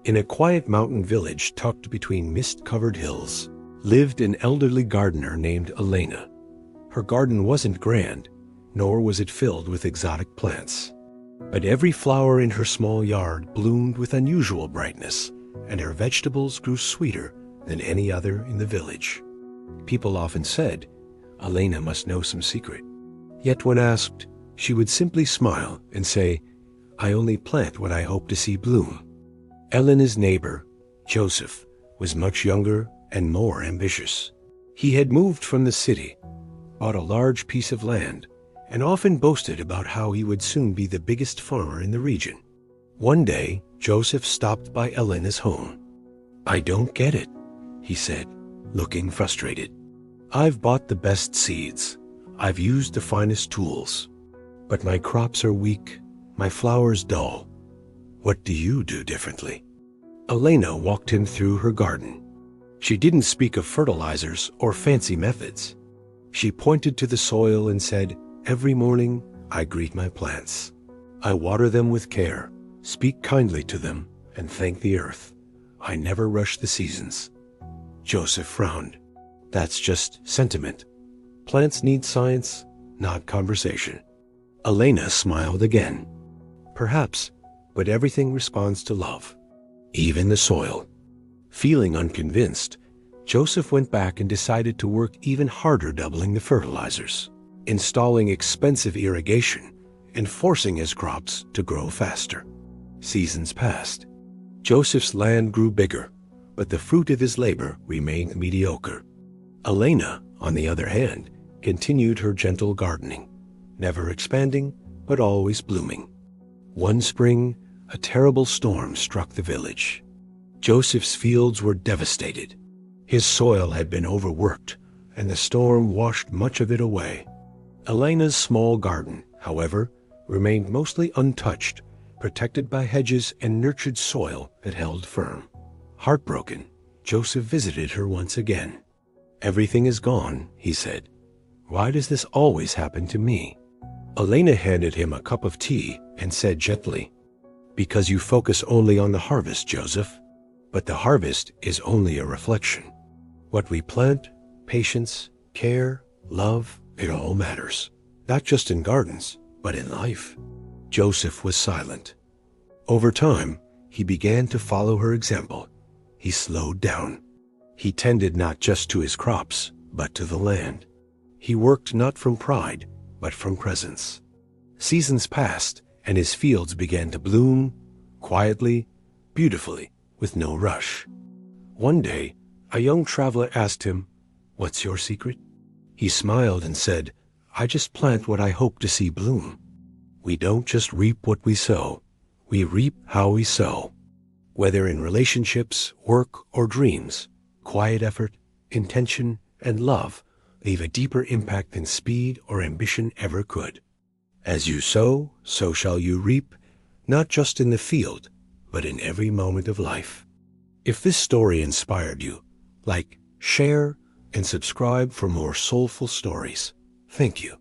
In a quiet mountain village tucked between mist-covered hills, lived an elderly gardener named Elena. Her garden wasn't grand, nor was it filled with exotic plants. But every flower in her small yard bloomed with unusual brightness, and her vegetables grew sweeter than any other in the village. People often said, Elena must know some secret. Yet when asked, she would simply smile and say, I only plant what I hope to see bloom. Elena's neighbor, Joseph, was much younger and more ambitious. He had moved from the city, bought a large piece of land, and often boasted about how he would soon be the biggest farmer in the region. One day, Joseph stopped by Elena's home. I don't get it, he said, looking frustrated. I've bought the best seeds. I've used the finest tools. But my crops are weak, my flowers dull. What do you do differently? Elena walked him through her garden. She didn't speak of fertilizers or fancy methods. She pointed to the soil and said, Every morning I greet my plants. I water them with care, speak kindly to them, and thank the earth. I never rush the seasons. Joseph frowned. That's just sentiment. Plants need science, not conversation. Elena smiled again. Perhaps, but everything responds to love, even the soil. Feeling unconvinced, Joseph went back and decided to work even harder doubling the fertilizers, installing expensive irrigation, and forcing his crops to grow faster. Seasons passed. Joseph's land grew bigger, but the fruit of his labor remained mediocre. Elena, on the other hand, continued her gentle gardening, never expanding, but always blooming. One spring, a terrible storm struck the village. Joseph's fields were devastated. His soil had been overworked, and the storm washed much of it away. Elena's small garden, however, remained mostly untouched, protected by hedges and nurtured soil that held firm. Heartbroken, Joseph visited her once again. Everything is gone, he said. Why does this always happen to me? Elena handed him a cup of tea and said gently, Because you focus only on the harvest, Joseph. But the harvest is only a reflection. What we plant, patience, care, love, it all matters. Not just in gardens, but in life. Joseph was silent. Over time, he began to follow her example. He slowed down. He tended not just to his crops, but to the land. He worked not from pride, but from presence. Seasons passed, and his fields began to bloom, quietly, beautifully, with no rush. One day, a young traveler asked him, What's your secret? He smiled and said, I just plant what I hope to see bloom. We don't just reap what we sow. We reap how we sow. Whether in relationships, work, or dreams, quiet effort, intention, and love leave a deeper impact than speed or ambition ever could. As you sow, so shall you reap, not just in the field, but in every moment of life. If this story inspired you, like, share, and subscribe for more soulful stories. Thank you.